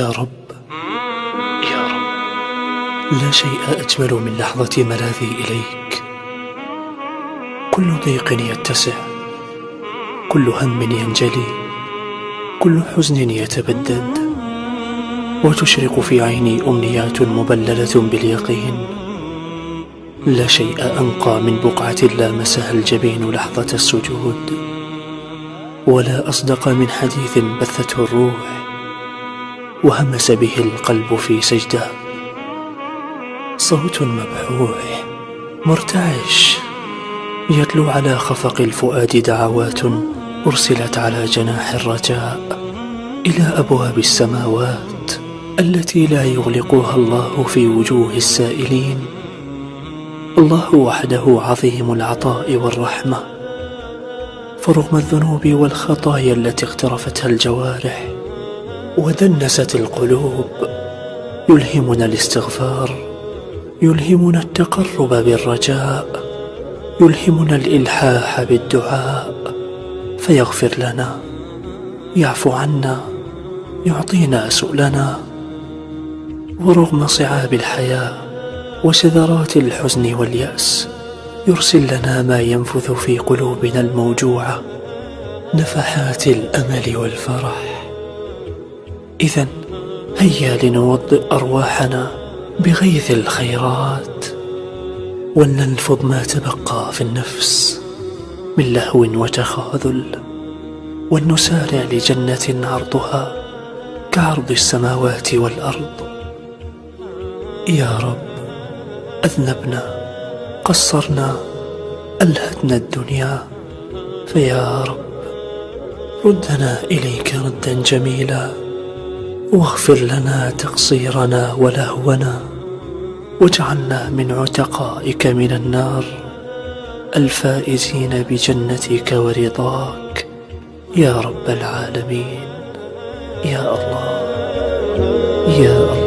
يا رب، يا رب، لا شيء أجمل من لحظة ملاذي إليك. كل ضيق يتسع، كل هم ينجلي، كل حزن يتبدد، وتشرق في عيني أمنيات مبللة باليقين. لا شيء أنقى من بقعة لامسها الجبين لحظة السجود، ولا أصدق من حديث بثته الروح وهمس به القلب في سجده. صوت مبحوح مرتعش يتلو على خفق الفؤاد دعوات أرسلت على جناح الرجاء إلى أبواب السماوات التي لا يغلقها الله في وجوه السائلين. الله وحده عظيم العطاء والرحمة، فرغم الذنوب والخطايا التي اغترفتها الجوارح ودنست القلوب، يلهمنا الاستغفار، يلهمنا التقرب بالرجاء، يلهمنا الإلحاح بالدعاء، فيغفر لنا، يعفو عنا، يعطينا سؤلنا. ورغم صعاب الحياة وشذرات الحزن واليأس، يرسل لنا ما ينفث في قلوبنا الموجوعة، نفحات الأمل والفرح. إذن هيا لنوضئ أرواحنا بغيث الخيرات، ولننفض ما تبقى في النفس من لهو وتخاذل، ولنسارع لجنة عرضها كعرض السماوات والأرض. يا رب، أذنبنا، قصرنا، ألهتنا الدنيا، فيا رب ردنا إليك ردا جميلا، واغفر لنا تقصيرنا ولهونا، واجعلنا من عتقائك من النار، الفائزين بجنتك ورضاك يا رب العالمين. يا الله، يا الله.